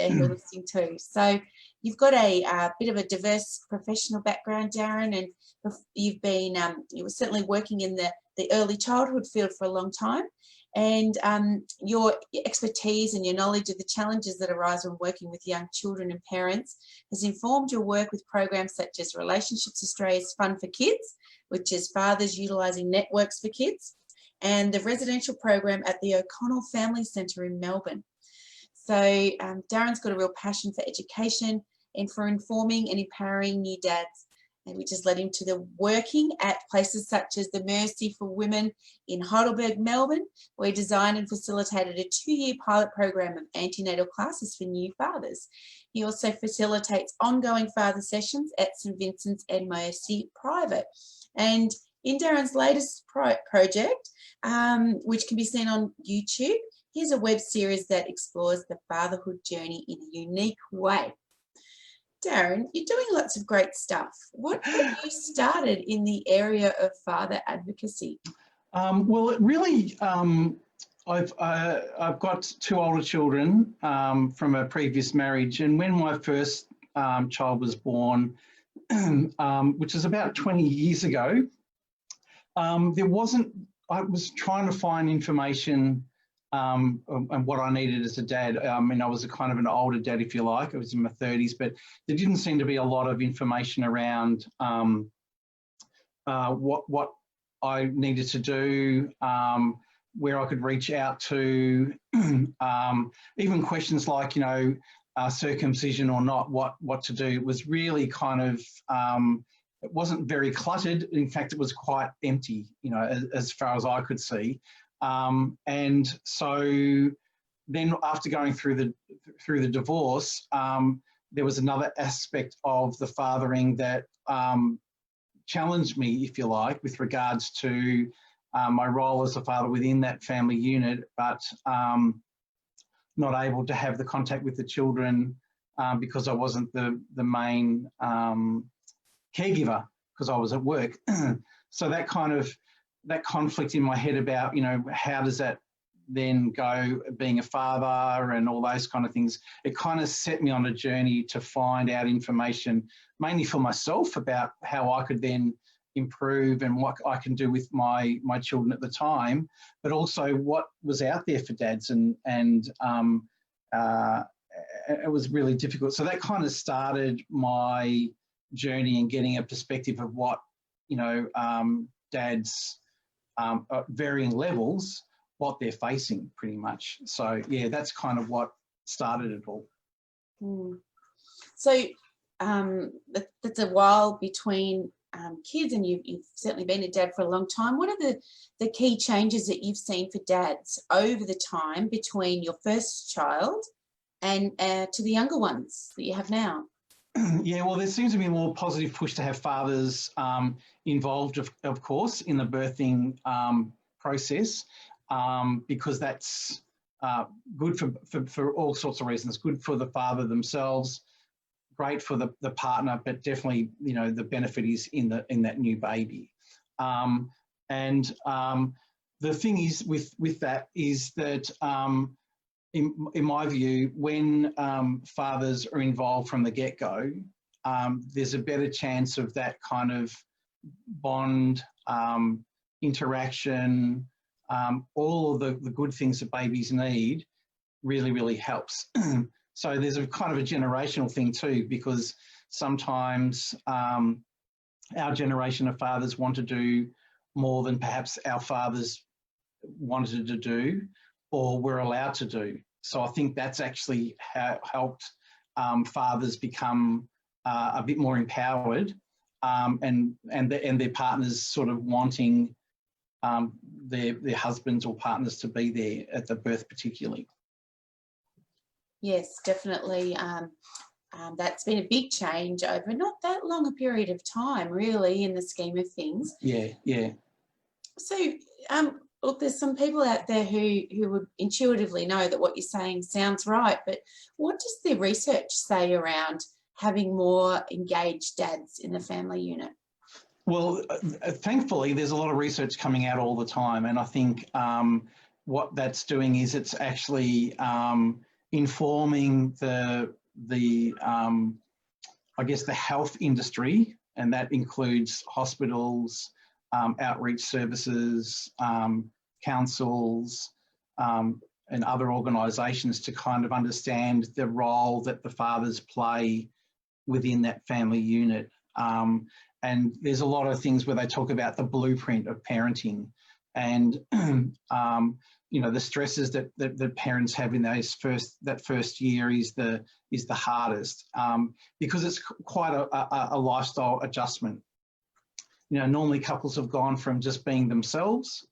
there who are listening too. So you've got a bit of a diverse professional background, Darren, and you've been you were certainly working in the early childhood field for a long time, and your expertise and your knowledge of the challenges that arise when working with young children and parents has informed your work with programs such as Relationships Australia's Fun for Kids, which is fathers utilising networks for kids, and the residential program at the O'Connell Family Centre in Melbourne. So Darren's got a real passion for education and for informing and empowering new dads, and which has led him to the working at places such as the Mercy for Women in Heidelberg, Melbourne, where he designed and facilitated a 2-year pilot program of antenatal classes for new fathers. He also facilitates ongoing father sessions at St Vincent's and Mercy Private. And in Darren's latest project, which can be seen on YouTube, here's a web series that explores the fatherhood journey in a unique way. Darren, you're doing lots of great stuff. What have you started in the area of father advocacy? Well, it really, I've got 2 older children from a previous marriage, and when my first child was born, which is about 20 years ago, I was trying to find information and what I needed as a dad. I mean, I was a kind of an older dad, if you like. I was in my 30s, but there didn't seem to be a lot of information around what I needed to do, where I could reach out to, even questions like, you know, circumcision or not, what to do. It was really kind of, it wasn't very cluttered. In fact, it was quite empty, you know, as far as I could see. And so then after going through the divorce, there was another aspect of the fathering that challenged me, if you like, with regards to my role as a father within that family unit, but not able to have the contact with the children because I wasn't the main caregiver because I was at work. So that kind of, that conflict in my head about, you know, how does that then go being a father and all those kind of things, it kind of set me on a journey to find out information, mainly for myself, about how I could then improve and what I can do with my children at the time, but also what was out there for dads, and it was really difficult. So that kind of started my journey in getting a perspective of what, you know, dads at varying levels, what they're facing pretty much. So yeah, that's kind of what started it all. So that's a while between kids, and you've certainly been a dad for a long time. What are the key changes that you've seen for dads over the time between your first child and to the younger ones that you have now? Yeah, well, there seems to be a more positive push to have fathers involved, of course, in the birthing process, because that's good for all sorts of reasons. Good for the father themselves, great for the partner, but definitely, you know, the benefit is in that new baby. And the thing is with that is that in my view, when fathers are involved from the get-go, there's a better chance of that kind of bond, interaction, all of the good things that babies need really, really helps. So there's a kind of a generational thing too, because sometimes our generation of fathers want to do more than perhaps our fathers wanted to do or were allowed to do. So I think that's actually helped fathers become a bit more empowered, and their partners sort of wanting their husbands or partners to be there at the birth particularly. Yes, definitely. That's been a big change over not that long a period of time, really, in the scheme of things. Yeah, yeah. So, look, there's some people out there who would intuitively know that what you're saying sounds right, but what does the research say around having more engaged dads in the family unit? Well, thankfully, there's a lot of research coming out all the time, and I think what that's doing is it's actually informing the I guess the health industry, and that includes hospitals, outreach services, councils, and other organisations, to kind of understand the role that the fathers play within that family unit. And there's a lot of things where they talk about the blueprint of parenting, and you know, the stresses that the parents have in that first year is the hardest, because it's quite a lifestyle adjustment. You know, normally couples have gone from just being themselves.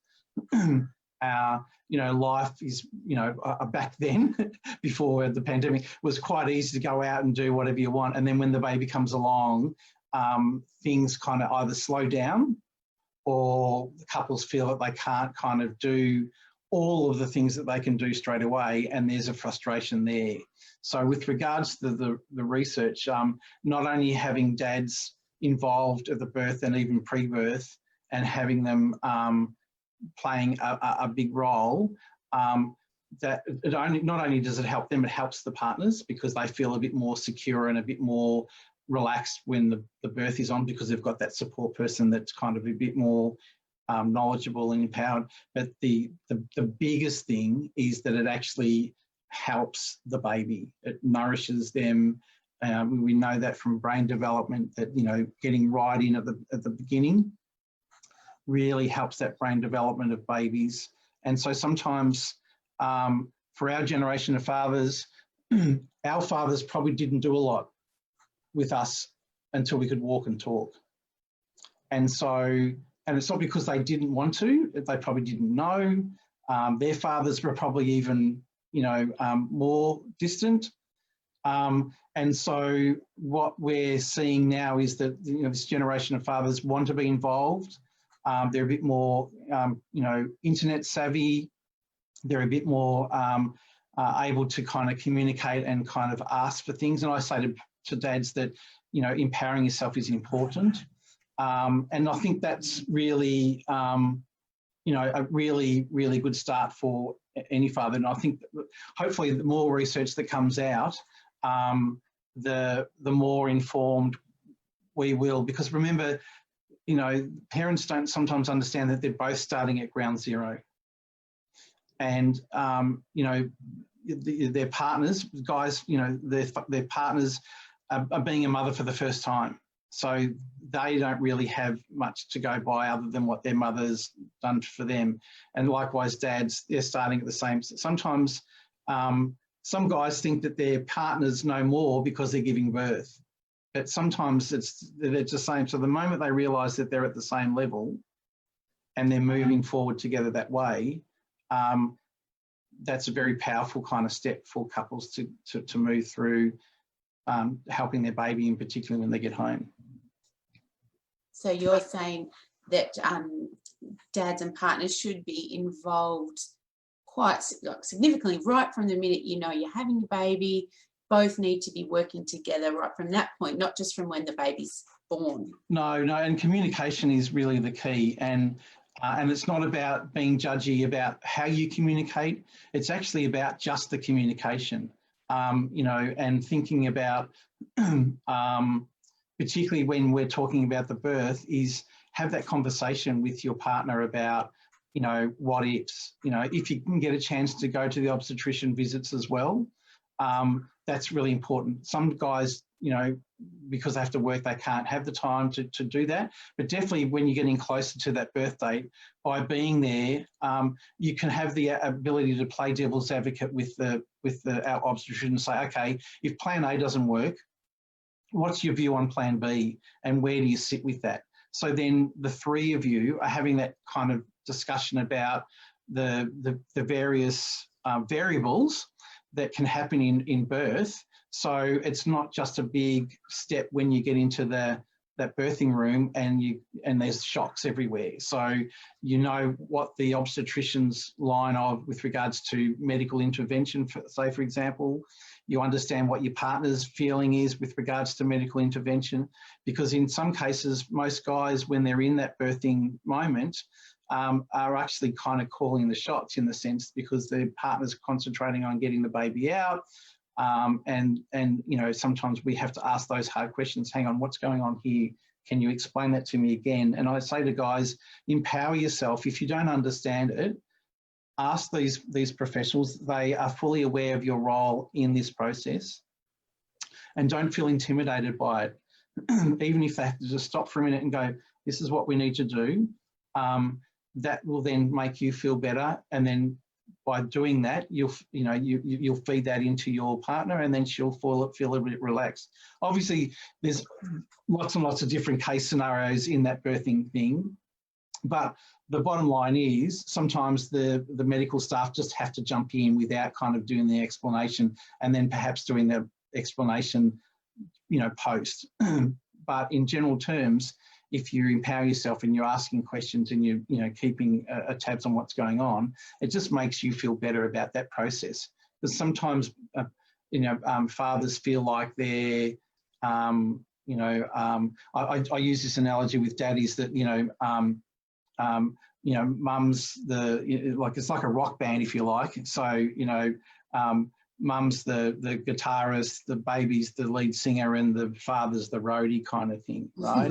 You know, life is, you know, back then, before the pandemic, was quite easy to go out and do whatever you want. And then when the baby comes along, things kind of either slow down, or the couples feel that they can't kind of do all of the things that they can do straight away, and there's a frustration there. So with regards to the research, not only having dads involved at the birth and even pre-birth, and having them playing a big role, that not only does it help them, it helps the partners, because they feel a bit more secure and a bit more relaxed when the birth is on, because they've got that support person that's kind of a bit more knowledgeable and empowered. But the biggest thing is that it actually helps the baby. It nourishes them. We know that from brain development, that, you know, getting right in at the beginning really helps that brain development of babies. And so sometimes for our generation of fathers, our fathers probably didn't do a lot with us until we could walk and talk. And so, and it's not because they didn't want to, they probably didn't know. Their fathers were probably even, you know, more distant. And so what we're seeing now is that, you know, this generation of fathers want to be involved. They're a bit more, you know, internet savvy. They're a bit more able to kind of communicate and kind of ask for things. And I say to dads that, you know, empowering yourself is important. And I think that's really, you know, a really, really good start for any father. And I think that hopefully the more research that comes out, the more informed we will. Because remember, you know, parents don't sometimes understand that they're both starting at ground zero. And, you know, their partners, guys, you know, their partners are being a mother for the first time. So they don't really have much to go by other than what their mother's done for them. And likewise, dads, they're starting at the same. Sometimes some guys think that their partners know more because they're giving birth. But sometimes it's the same. So the moment they realise that they're at the same level and they're moving forward together that way, that's a very powerful kind of step for couples to move through, helping their baby in particular when they get home. So you're saying that dads and partners should be involved quite significantly right from the minute you know you're having a baby. Both need to be working together right from that point, not just from when the baby's born. No, and communication is really the key. And it's not about being judgy about how you communicate. It's actually about just the communication, you know, and thinking about, particularly when we're talking about the birth, is have that conversation with your partner about, you know, what ifs, you know, if you can get a chance to go to the obstetrician visits as well, that's really important. Some guys, you know, because they have to work, they can't have the time to do that. But definitely when you're getting closer to that birth date, by being there, you can have the ability to play devil's advocate with our obstetrician and say, okay, if plan A doesn't work, what's your view on plan B, and where do you sit with that? So then the three of you are having that kind of discussion about the various variables that can happen in birth. So it's not just a big step when you get into that birthing room and there's shocks everywhere. So you know what the obstetrician's line of with regards to medical intervention, say for example, you understand what your partner's feeling is with regards to medical intervention, because in some cases, most guys, when they're in that birthing moment, are actually kind of calling the shots, in the sense because their partner's concentrating on getting the baby out. And you know, sometimes we have to ask those hard questions. Hang on, what's going on here? Can you explain that to me again? And I say to guys, empower yourself. If you don't understand it, ask these professionals. They are fully aware of your role in this process, and don't feel intimidated by it. Even if they have to just stop for a minute and go, this is what we need to do, that will then make you feel better. And then by doing that, you'll feed that into your partner, and then she'll feel a bit relaxed. Obviously, there's lots and lots of different case scenarios in that birthing thing, but the bottom line is sometimes the medical staff just have to jump in without kind of doing the explanation, and then perhaps doing the explanation, you know, post. But in general terms, if you empower yourself and you're asking questions and you know, keeping a tabs on what's going on, it just makes you feel better about that process. Because sometimes, you know, fathers feel like they're, you know, I use this analogy with daddies that, you know, mum's like, it's like a rock band, if you like. So, you know, mum's the guitarist, the baby's the lead singer, and the father's the roadie kind of thing, right?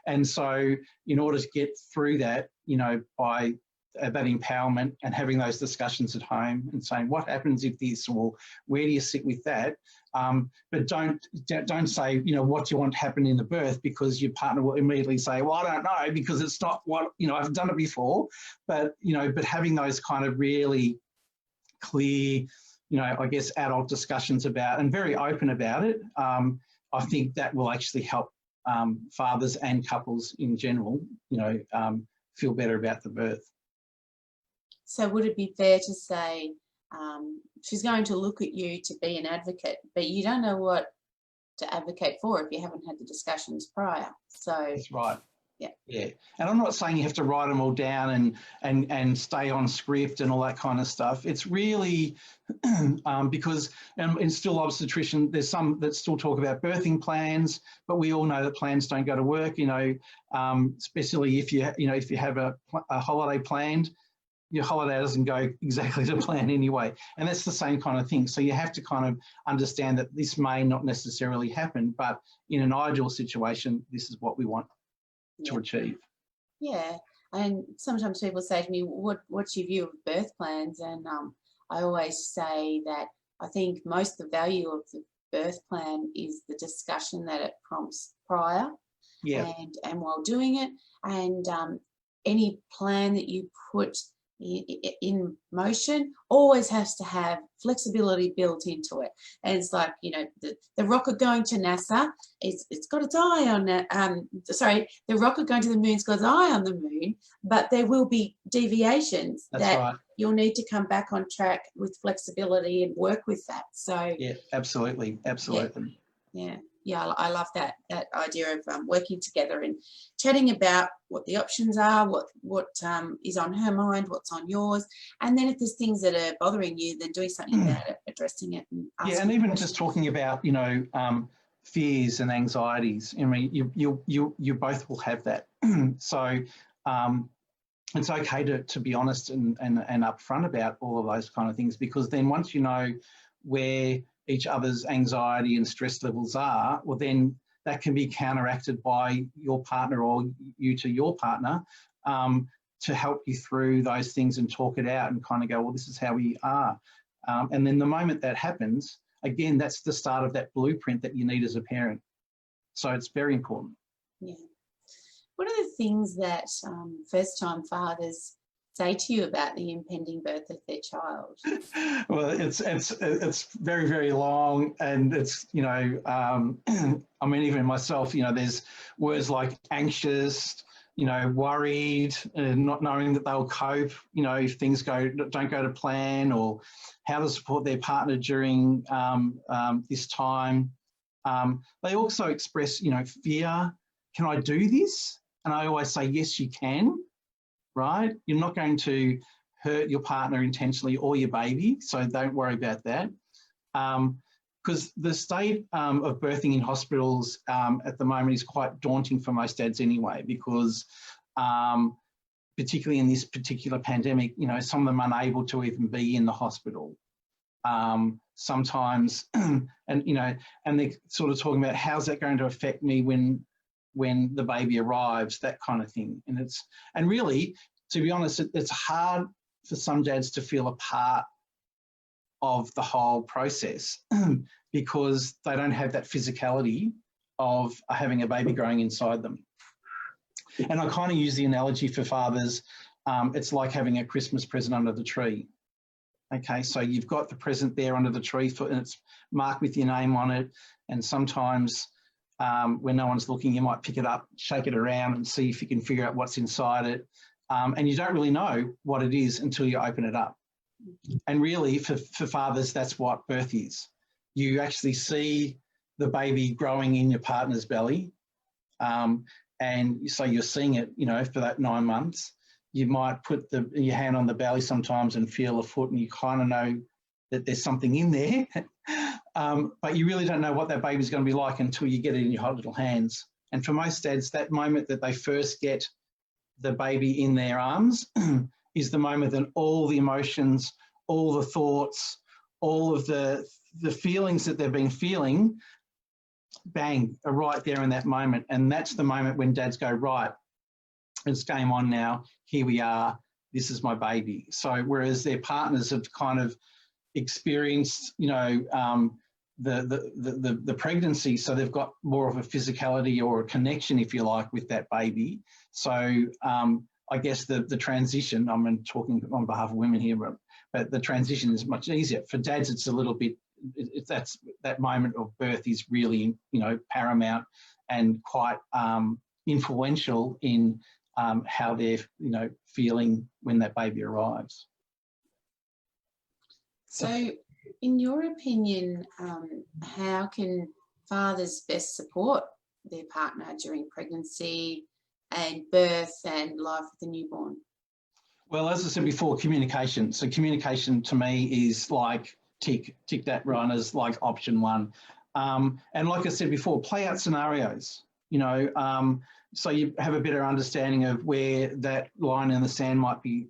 And so in order to get through that, you know, by that empowerment and having those discussions at home and saying, what happens if this, or where do you sit with that? But don't say, you know, what do you want to happen in the birth, because your partner will immediately say, well, I don't know, because it's not what, you know, I've done it before. But, you know, but having those kind of really clear, you know, I guess adult discussions about, and very open about it, I think that will actually help fathers and couples in general, you know, feel better about the birth. So would it be fair to say she's going to look at you to be an advocate, but you don't know what to advocate for if you haven't had the discussions prior? So that's right. Yeah. Yeah. And I'm not saying you have to write them all down and stay on script and all that kind of stuff. It's really because in still obstetrician, there's some that still talk about birthing plans, but we all know that plans don't go to work, you know, especially if you have a holiday planned, your holiday doesn't go exactly to plan anyway. And that's the same kind of thing. So you have to kind of understand that this may not necessarily happen, but in an ideal situation, this is what we want to achieve. Yeah, and sometimes people say to me, what's your view of birth plans? And I always say that I think most of the value of the birth plan is the discussion that it prompts prior, and while doing it, and any plan that you put in motion always has to have flexibility built into it. And it's like, you know, the rocket going to NASA, it's got to die on that. Sorry, the rocket going to the moon's got to die on the moon, but there will be deviations. That's that right. You'll need to come back on track with flexibility and work with that. So yeah, absolutely. Yeah, I love that idea of working together and chatting about what the options are, what is on her mind, what's on yours, and then if there's things that are bothering you, then doing something about it, addressing it, and and even just talking about, you know, fears and anxieties. I mean, you both will have that. So it's okay to be honest and upfront about all of those kind of things, because then once you know where each other's anxiety and stress levels are, well, then that can be counteracted by your partner or you to your partner to help you through those things and talk it out and kind of go, well, this is how we are. And then the moment that happens, again, that's the start of that blueprint that you need as a parent. So it's very important. Yeah. What are the things that first-time fathers say to you about the impending birth of their child? Well, it's very, very long, and it's, you know, I mean, even myself, you know, there's words like anxious, you know, worried, not knowing that they'll cope, you know, if things don't go to plan, or how to support their partner during this time. They also express, you know, fear. Can I do this? And I always say, yes, you can. Right? You're not going to hurt your partner intentionally or your baby, so don't worry about that. Because the state of birthing in hospitals at the moment is quite daunting for most dads anyway, because particularly in this particular pandemic, you know, some of them unable to even be in the hospital. Sometimes, and, you know, and they're sort of talking about how's that going to affect me when the baby arrives, that kind of thing. And really, to be honest, it's hard for some dads to feel a part of the whole process because they don't have that physicality of having a baby growing inside them. And I kind of use the analogy for fathers, it's like having a Christmas present under the tree. Okay, so you've got the present there under the tree and it's marked with your name on it. And sometimes when no one's looking, you might pick it up, shake it around and see if you can figure out what's inside it. And you don't really know what it is until you open it up. And really for fathers, that's what birth is. You actually see the baby growing in your partner's belly. And so you're seeing it, you know, for that 9 months. You might put your hand on the belly sometimes and feel a foot and you kind of know that there's something in there. But you really don't know what that baby's going to be like until you get it in your hot little hands. And for most dads, that moment that they first get the baby in their arms is the moment that all the emotions, all the thoughts, all of the feelings that they've been feeling, bang, are right there in that moment. And that's the moment when dads go, right, it's game on now, here we are, this is my baby. So whereas their partners have kind of experienced, you know, the pregnancy, so they've got more of a physicality or a connection, if you like, with that baby. So I guess the transition, I'm talking on behalf of women here, but the transition is much easier. For dads, it's a little bit, that moment of birth is really, you know, paramount and quite influential in how they're, you know, feeling when that baby arrives. So in your opinion, how can fathers best support their partner during pregnancy and birth and life with the newborn? Well, as I said before, communication. So communication to me is like tick that run as like option one. And like I said before, play out scenarios, you know, so you have a better understanding of where that line in the sand might be,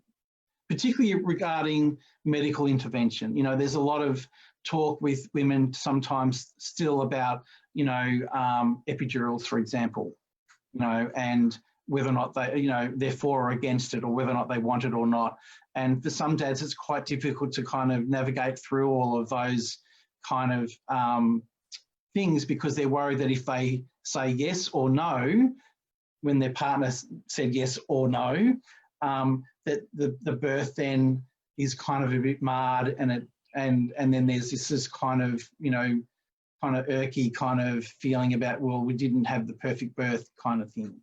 particularly regarding medical intervention. You know, there's a lot of talk with women sometimes still about, you know, epidurals, for example, you know, and whether or not they, you know, they're for or against it, or whether or not they want it or not. And for some dads, it's quite difficult to kind of navigate through all of those kind of things, because they're worried that if they say yes or no, when their partner said yes or no, that the birth then is kind of a bit marred, and then there's this kind of, you know, kind of irky kind of feeling about, well, we didn't have the perfect birth kind of thing.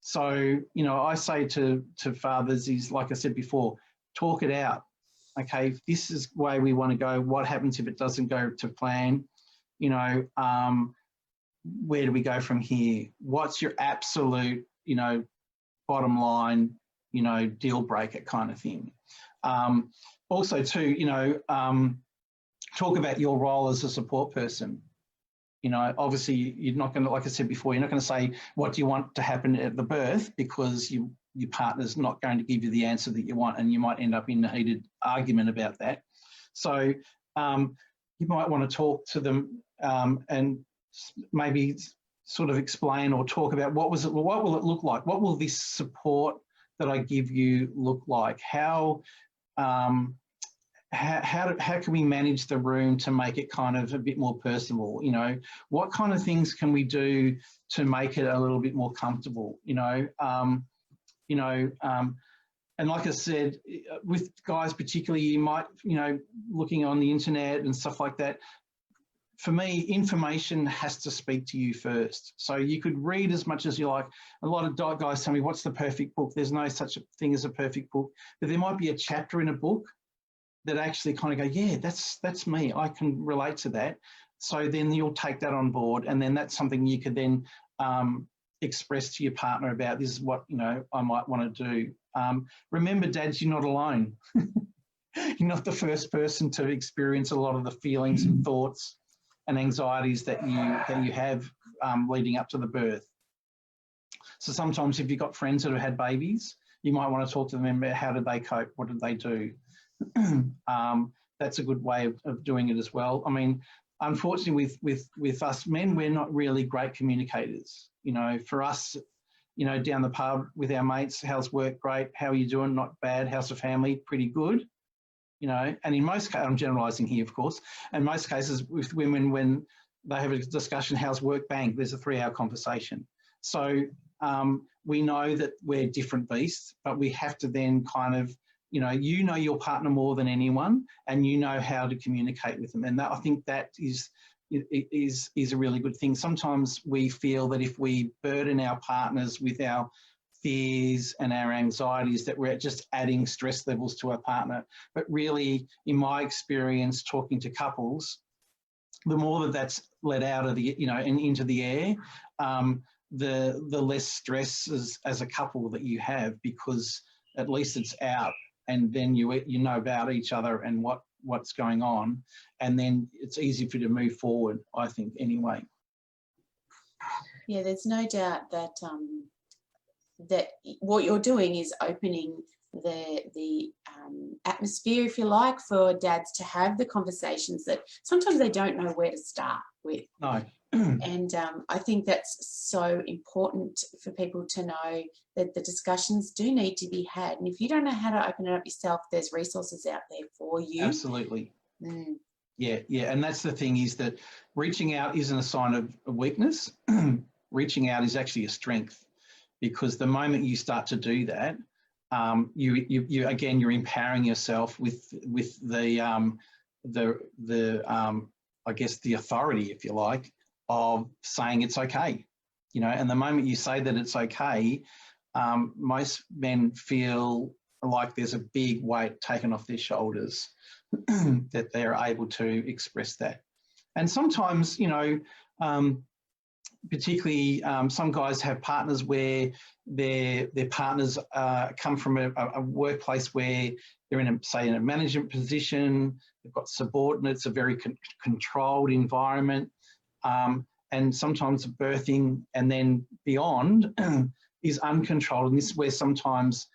So, you know, I say to fathers is, like I said before, talk it out. Okay, if this is the way we want to go, what happens if it doesn't go to plan? You know, where do we go from here? What's your absolute, you know, bottom line, you know, deal breaker kind of thing? Also too, you know, talk about your role as a support person. You know, obviously you're not going to, like I said before, you're not going to say, what do you want to happen at the birth, because your partner's not going to give you the answer that you want, and you might end up in a heated argument about that. So you might want to talk to them and maybe sort of explain or talk about what will it look like? What will this support that I give you look like? How can we manage the room to make it kind of a bit more personal? You know, what kind of things can we do to make it a little bit more comfortable? You know, and like I said, with guys particularly, you might, you know, looking on the internet and stuff like that. For me, information has to speak to you first. So you could read as much as you like. A lot of guys tell me, what's the perfect book? There's no such a thing as a perfect book, but there might be a chapter in a book that actually kind of go, yeah, that's me, I can relate to that. So then you'll take that on board, and then that's something you could then express to your partner about, this is what, you know, I might want to do. Remember, dads, you're not alone. You're not the first person to experience a lot of the feelings and thoughts and anxieties that you have leading up to the birth. So sometimes if you've got friends that have had babies, you might want to talk to them about how did they cope, what did they do. That's a good way of doing it as well. I mean, unfortunately with us men, we're not really great communicators. You know, for us, you know, down the pub with our mates, how's work? Great. How are you doing? Not bad. How's the family? Pretty good. You know, and in most cases, I'm generalising here, of course, in most cases with women, when they have a discussion, how's work? Bang, there's a 3-hour conversation. So we know that we're different beasts, but we have to then kind of, you know your partner more than anyone, and you know how to communicate with them. And that, I think that is a really good thing. Sometimes we feel that if we burden our partners with our fears and our anxieties, that we're just adding stress levels to our partner. But really, in my experience talking to couples, the more that that's let out of the, and into the air, the less stress as a couple that you have, because at least it's out, and then you know about each other and what's going on, and then it's easy for you to move forward, I think, anyway. Yeah, there's no doubt that that what you're doing is opening the atmosphere, if you like, for dads to have the conversations that sometimes they don't know where to start with. No. And I think that's so important for people to know that the discussions do need to be had. And if you don't know how to open it up yourself, there's resources out there for you. Absolutely. Mm. Yeah. And that's the thing, is that reaching out isn't a sign of weakness. Reaching out is actually a strength, because the moment you start to do that, you're empowering yourself with the I guess the authority, if you like, of saying it's okay, and the moment you say that it's okay, most men feel like there's a big weight taken off their shoulders, that they're able to express that. And sometimes, particularly some guys have partners where their partners come from a workplace where they're in say in a management position, they've got subordinates, a very controlled environment, and sometimes birthing and then beyond is uncontrolled. And this is where sometimes,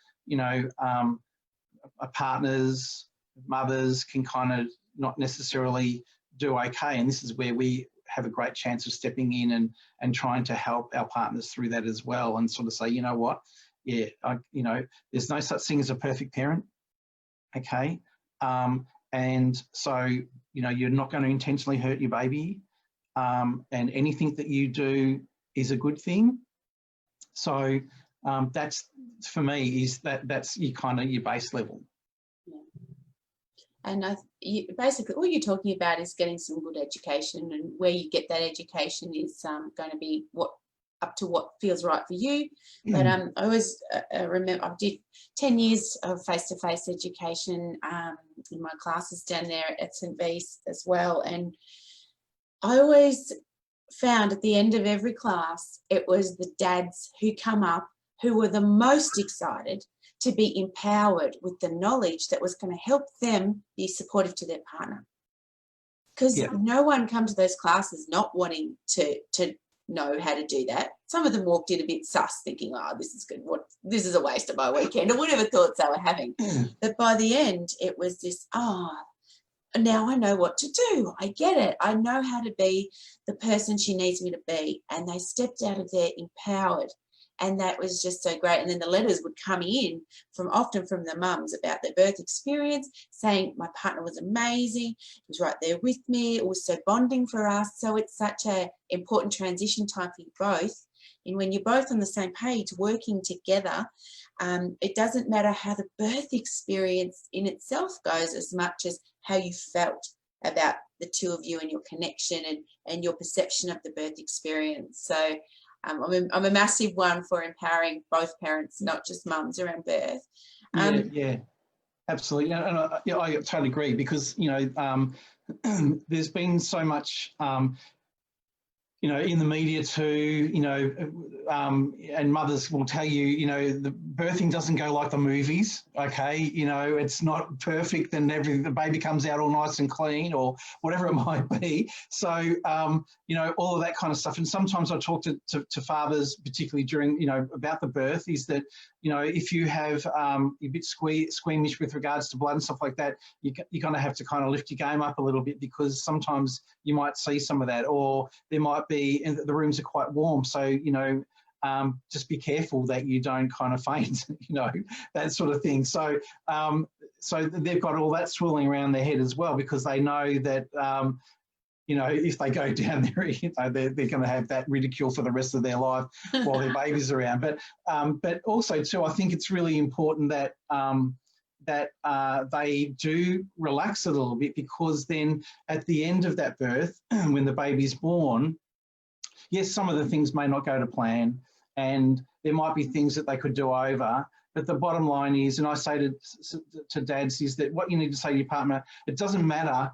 partners, mothers can kind of not necessarily do okay. And this is where we have a great chance of stepping in and trying to help our partners through that as well, and sort of say, you know what, yeah, there's no such thing as a perfect parent, okay? And so, you're not going to intentionally hurt your baby, and anything that you do is a good thing. So that's, for me, is that's your base level. And basically all you're talking about is getting some good education, and where you get that education is going to be up to what feels right for you. But I always remember I did 10 years of face-to-face education in my classes down there at St. Bees as well, and I always found at the end of every class it was the dads who come up who were the most excited to be empowered with the knowledge that was going to help them be supportive to their partner. Because no one come to those classes not wanting to know how to do that. Some of them walked in a bit sus, thinking, oh, this is good, this is a waste of my weekend, or whatever thoughts they were having. But by the end, it was this, now I know what to do. I get it. I know how to be the person she needs me to be. And they stepped out of there empowered. And that was just so great. And then the letters would come in often from the mums about their birth experience, saying my partner was amazing, he was right there with me, it was so bonding for us. So it's such an important transition time for you both. And when you're both on the same page working together, it doesn't matter how the birth experience in itself goes as much as how you felt about the two of you and your connection and your perception of the birth experience. So I'm a massive one for empowering both parents, not just mums, around birth. Yeah, absolutely. And I totally agree, because, there's been so much, you know, in the media too, you know, and mothers will tell you, you know, the birthing doesn't go like the movies, okay? You know, it's not perfect and the baby comes out all nice and clean or whatever it might be. So, you know, all of that kind of stuff. And sometimes I talk to fathers, particularly during, you know, about the birth, is that, you know, if you have a bit squeamish with regards to blood and stuff like that, you're going to have to kind of lift your game up a little bit, because sometimes you might see some of that, or there might be, and the rooms are quite warm. So, you know, just be careful that you don't kind of faint, you know, that sort of thing. So, so they've got all that swirling around their head as well, because they know that, you know, if they go down there, you know, they're going to have that ridicule for the rest of their life while their baby's around. But also too, I think it's really important that they do relax a little bit, because then at the end of that birth, when the baby's born, yes, some of the things may not go to plan, and there might be things that they could do over. But the bottom line is, and I say to dads, is that what you need to say to your partner, it doesn't matter.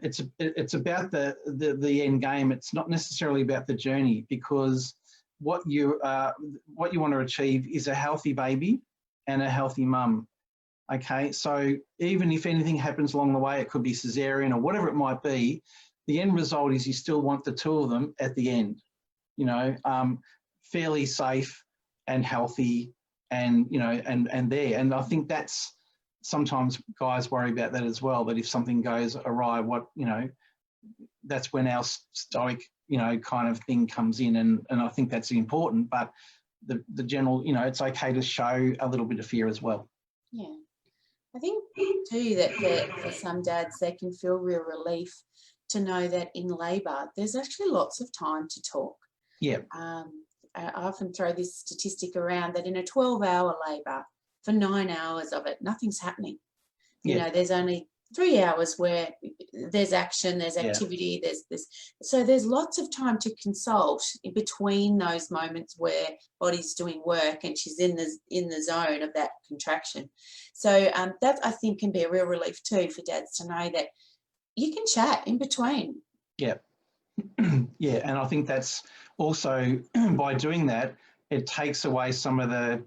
It's about the end game. It's not necessarily about the journey, because what you want to achieve is a healthy baby and a healthy mum. Okay, so even if anything happens along the way, it could be cesarean or whatever it might be, the end result is you still want the two of them at the end, you know, fairly safe and healthy, and, you know, and there. And I think that's, sometimes guys worry about that as well, that if something goes awry, what, you know, that's when our stoic, you know, kind of thing comes in. And I think that's important, but the general, you know, it's okay to show a little bit of fear as well. Yeah. I think too that for some dads, they can feel real relief to know that in labour, there's actually lots of time to talk. Yeah. I often throw this statistic around that in a 12-hour labour, for 9 hours of it, nothing's happening. You know, there's only 3 hours where there's action, there's activity, there's this. So there's lots of time to consult in between those moments where body's doing work and she's in the zone of that contraction. So that, I think, can be a real relief too for dads to know that you can chat in between. Yeah. Yeah, and I think that's also, by doing that, it takes away some of the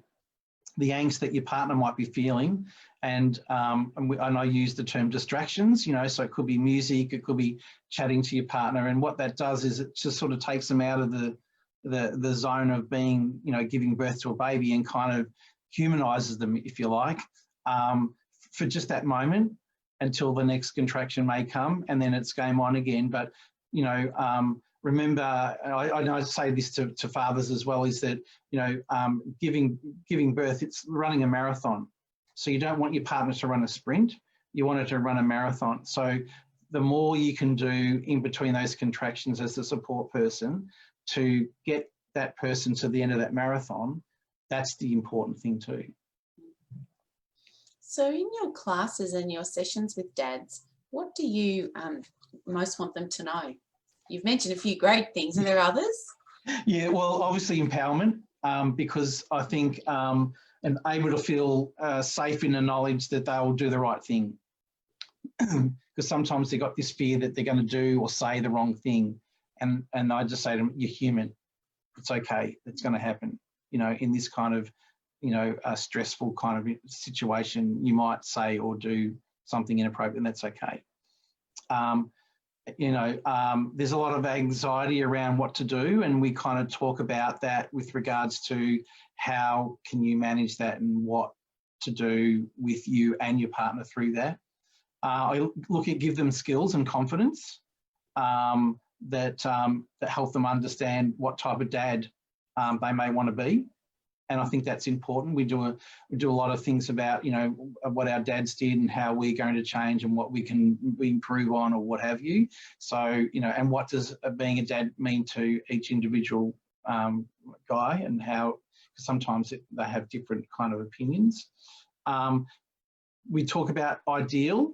angst that your partner might be feeling. And I use the term distractions, you know, so it could be music, it could be chatting to your partner. And what that does is it just sort of takes them out of the zone of being, you know, giving birth to a baby, and kind of humanises them, if you like, for just that moment until the next contraction may come, and then it's game on again. But, you know, remember, I say this to fathers as well, is that, you know, giving birth, it's running a marathon. So you don't want your partner to run a sprint, you want her to run a marathon. So the more you can do in between those contractions as a support person to get that person to the end of that marathon, that's the important thing too. So in your classes and your sessions with dads, what do you most want them to know? You've mentioned a few great things. Are there others? Yeah, well, obviously empowerment, because I think and able to feel safe in the knowledge that they will do the right thing. Because sometimes they've got this fear that they're going to do or say the wrong thing. And I just say to them, you're human. It's okay. It's going to happen. You know, in this kind of, you know, a stressful kind of situation, you might say or do something inappropriate, and that's okay. You know, there's a lot of anxiety around what to do, and we kind of talk about that with regards to how can you manage that and what to do with you and your partner through that. I give them skills and confidence that help them understand what type of dad they may want to be. And I think that's important. We do a lot of things about, you know, what our dads did and how we're going to change and what we can improve on or what have you. So, you know, and what does being a dad mean to each individual guy, and how sometimes they have different kind of opinions. We talk about ideal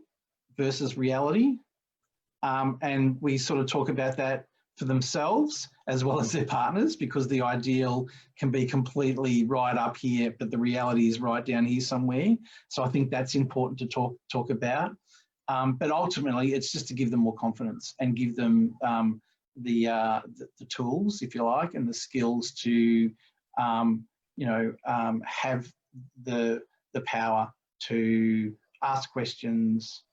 versus reality, and we sort of talk about that for themselves as well as their partners, because the ideal can be completely right up here, but the reality is right down here somewhere. So I think that's important to talk about. But ultimately, it's just to give them more confidence and give them the tools, if you like, and the skills to have the power to ask questions,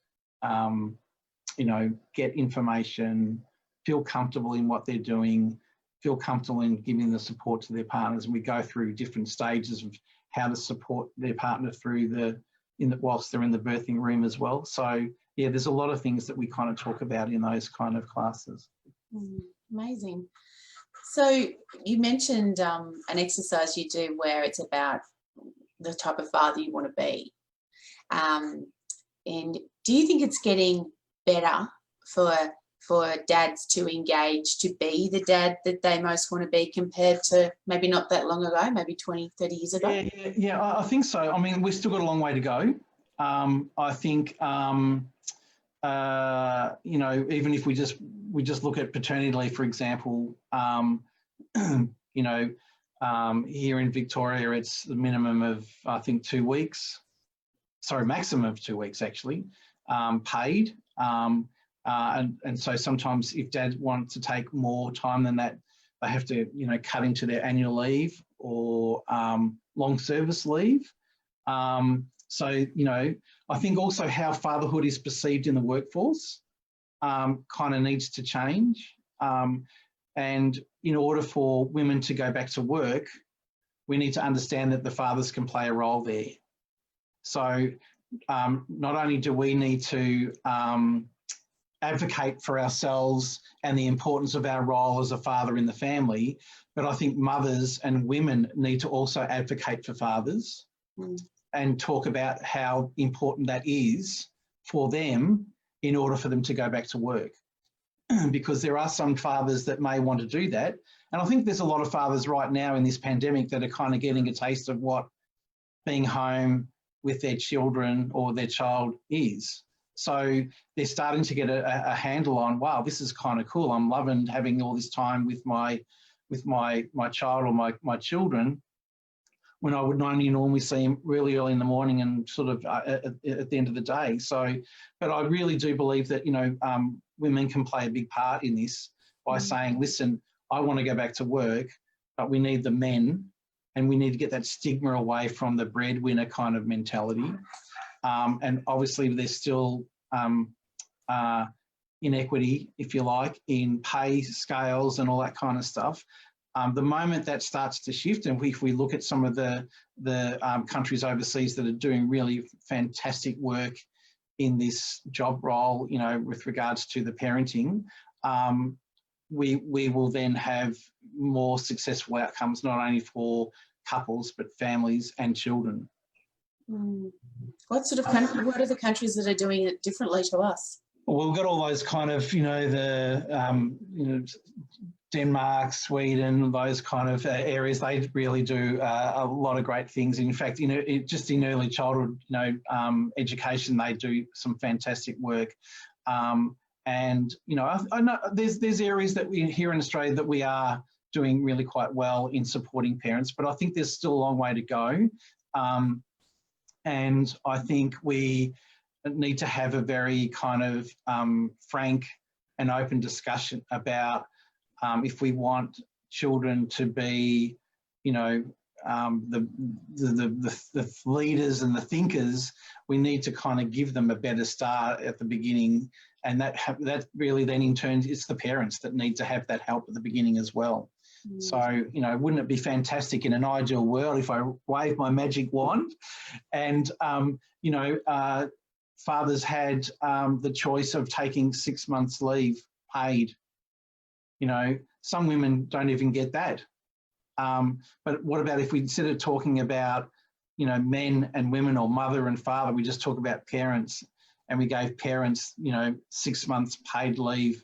get information, feel comfortable in what they're doing, feel comfortable in giving the support to their partners. And we go through different stages of how to support their partner through whilst they're in the birthing room as well. So yeah, there's a lot of things that we kind of talk about in those kind of classes. Amazing. So you mentioned an exercise you do where it's about the type of father you want to be. And do you think it's getting better for dads to engage to be the dad that they most want to be compared to maybe not that long ago, maybe 20, 30 years ago? Yeah, I think so. I mean, we've still got a long way to go. I think, even if we just look at paternity leave, for example, here in Victoria, it's the minimum of, I think, 2 weeks. Sorry, maximum of 2 weeks actually, paid. And so sometimes if dad wants to take more time than that, they have to, cut into their annual leave or long service leave. So, I think also how fatherhood is perceived in the workforce kind of needs to change. And in order for women to go back to work, we need to understand that the fathers can play a role there. So not only do we need to advocate for ourselves and the importance of our role as a father in the family, but I think mothers and women need to also advocate for fathers and talk about how important that is for them in order for them to go back to work. Because there are some fathers that may want to do that. And I think there's a lot of fathers right now in this pandemic that are kind of getting a taste of what being home with their children or their child is. So they're starting to get a handle on, wow, this is kind of cool. I'm loving having all this time with my child or my children, when I would only normally see them really early in the morning and sort of at the end of the day. So, but I really do believe that, women can play a big part in this by saying, listen, I want to go back to work, but we need the men, and we need to get that stigma away from the breadwinner kind of mentality. And obviously there's still inequity, if you like, in pay scales and all that kind of stuff. The moment that starts to shift, and if we look at some of the countries overseas that are doing really fantastic work in this job role, with regards to the parenting, we will then have more successful outcomes, not only for couples, but families and children. What are the countries that are doing it differently to us? Well, we've got all those kind of, Denmark, Sweden, those kind of areas. They really do a lot of great things. In fact, just in early childhood, education, they do some fantastic work. And I know there's areas that we here in Australia that we are doing really quite well in supporting parents, but I think there's still a long way to go. And I think we need to have a very kind of frank and open discussion about if we want children to be, the leaders and the thinkers, we need to kind of give them a better start at the beginning, and that really then in turn it's the parents that need to have that help at the beginning as well. So, wouldn't it be fantastic in an ideal world if I waved my magic wand and, fathers had the choice of taking 6 months leave paid? Some women don't even get that. But what about if we, instead of talking about, men and women or mother and father, we just talk about parents, and we gave parents, 6 months paid leave,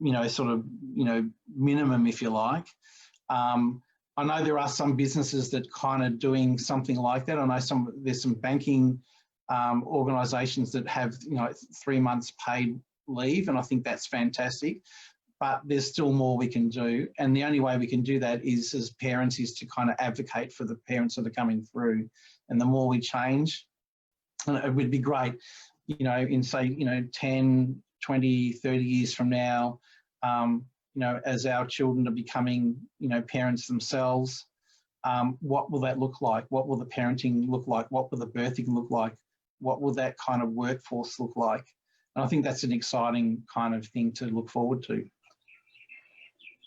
minimum, if you like. I know there are some businesses that kind of doing something like that. I know there's some banking organisations that have, 3 months paid leave, and I think that's fantastic. But there's still more we can do. And the only way we can do that is as parents is to kind of advocate for the parents that are coming through. And the more we change, and it would be great, in say, 10, 20, 30 years from now, you know, as our children are becoming, you know, parents themselves, what will that look like? What will the parenting look like? What will the birthing look like? What will that kind of workforce look like? And I think that's an exciting kind of thing to look forward to.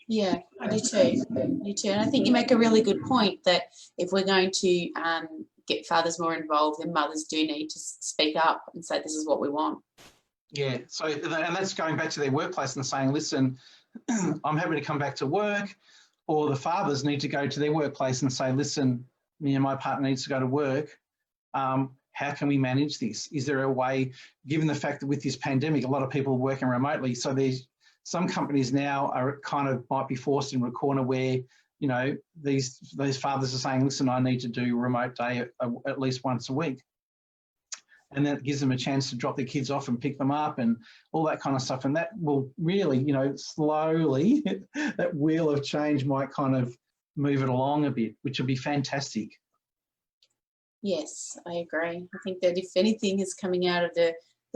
Yeah, I do too. Me too. And I think you make a really good point that if we're going to get fathers more involved, then mothers do need to speak up and say, this is what we want. Yeah, so, and that's going back to their workplace and saying, listen, I'm happy to come back to work, or the fathers need to go to their workplace and say, listen, me and my partner needs to go to work. How can we manage this? Is there a way, given the fact that with this pandemic, a lot of people are working remotely, so there's some companies now are kind of might be forced into a corner where, you know, these fathers are saying, listen, I need to do a remote day at least once a week. And that gives them a chance to drop their kids off and pick them up and all that kind of stuff. And that will really, you know, slowly, that wheel of change might kind of move it along a bit, which would be fantastic. Yes, I agree. I think that if anything is coming out of the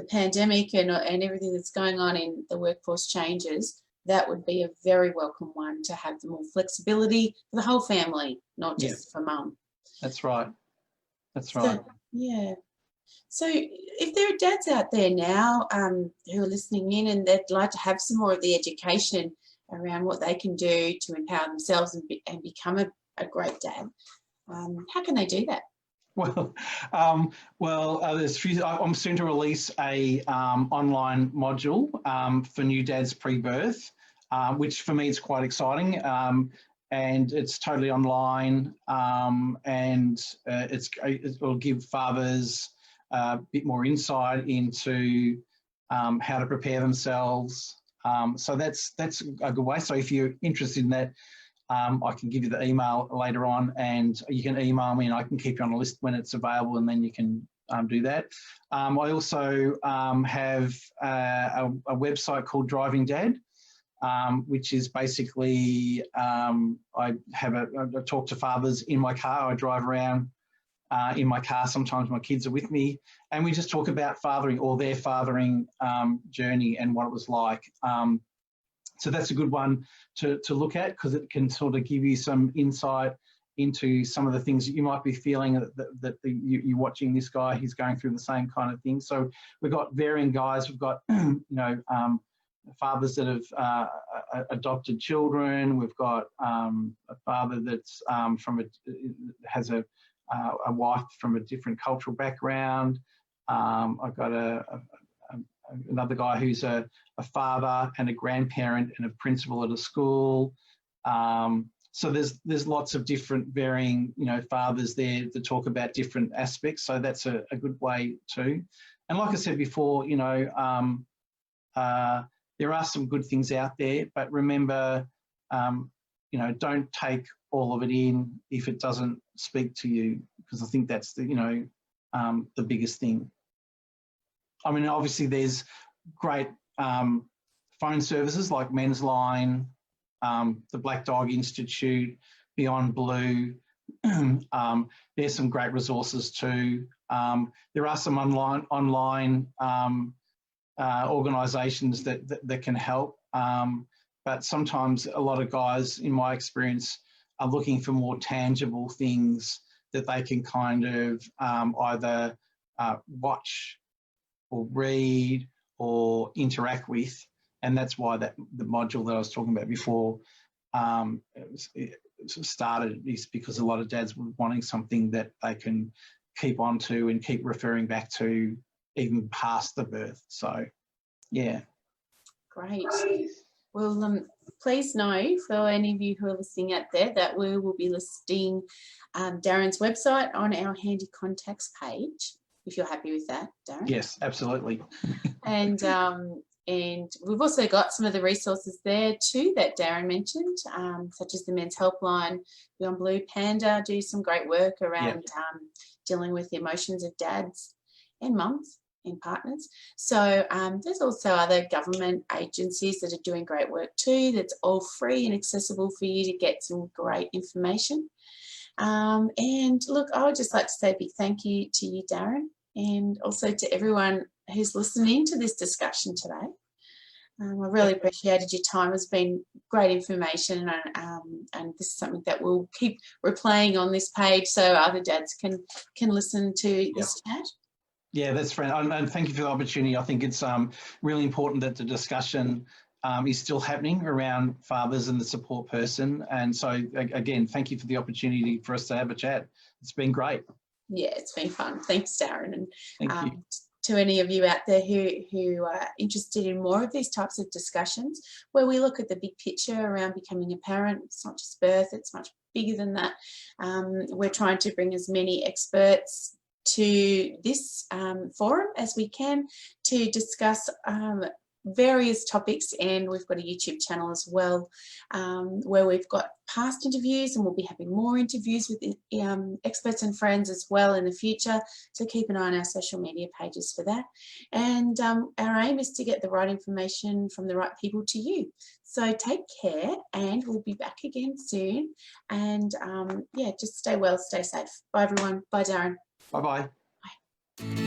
pandemic and everything that's going on in the workforce changes, that would be a very welcome one, to have the more flexibility for the whole family, not just for mum. That's right. That's right. So, yeah. So if there are dads out there now who are listening in and they'd like to have some more of the education around what they can do to empower themselves and become a great dad, how can they do that? Well, there's few. I'm soon to release a online module for new dads pre-birth, which for me is quite exciting, and it's totally online, and it will give fathers a bit more insight into how to prepare themselves. So that's a good way. So if you're interested in that, I can give you the email later on, and you can email me and I can keep you on a list when it's available, and then you can do that. I also have a website called Driving Dad, which is basically, I talk to fathers in my car. I drive around in my car. Sometimes my kids are with me, and we just talk about fathering or their fathering journey and what it was like. So that's a good one to look at, because it can sort of give you some insight into some of the things that you might be feeling that you're watching this guy, he's going through the same kind of thing. So we've got varying guys. We've got, you know, fathers that have adopted children. We've got a father that's has a wife from a different cultural background. I've got another guy who's a father and a grandparent and a principal at a school. So there's lots of different varying, you know, fathers there to talk about different aspects. So that's a good way too. And like I said before, you know, there are some good things out there, but remember, you know, don't take all of it in if it doesn't speak to you, because I think that's the, you know, the biggest thing. I mean, obviously there's great phone services like Men's Line, the Black Dog Institute, Beyond Blue. There's some great resources too. There are some online organisations that can help, but sometimes a lot of guys, in my experience, are looking for more tangible things that they can kind of either watch or read or interact with. And that's why the module that I was talking about before started, is because a lot of dads were wanting something that they can keep on to and keep referring back to even past the birth. So, yeah. Great. Well, please know, for any of you who are listening out there, that we will be listing Darren's website on our handy contacts page, if you're happy with that, Darren. Yes, absolutely. And we've also got some of the resources there too that Darren mentioned, such as the Men's Helpline, Beyond Blue, Panda do some great work around dealing with the emotions of dads and mums and partners. So there's also other government agencies that are doing great work too. That's all free and accessible for you to get some great information. And look, I would just like to say a big thank you to you, Darren, and also to everyone who's listening to this discussion today. I really appreciated your time. It's been great information, and this is something that we'll keep replaying on this page so other dads can listen to this chat. Yeah, that's right. And thank you for the opportunity. I think it's really important that the discussion is still happening around fathers and the support person. And so, again, thank you for the opportunity for us to have a chat. It's been great. Yeah, it's been fun. Thanks, Darren. And thank you. To any of you out there who are interested in more of these types of discussions, where we look at the big picture around becoming a parent. It's not just birth, it's much bigger than that. We're trying to bring as many experts to this forum as we can to discuss various topics, and we've got a YouTube channel as well where we've got past interviews, and we'll be having more interviews with experts and friends as well in the future, so keep an eye on our social media pages for that. And our aim is to get the right information from the right people to you. So take care, and we'll be back again soon. And yeah, just stay well, stay safe. Bye everyone. Bye Darren. Bye-bye. Bye.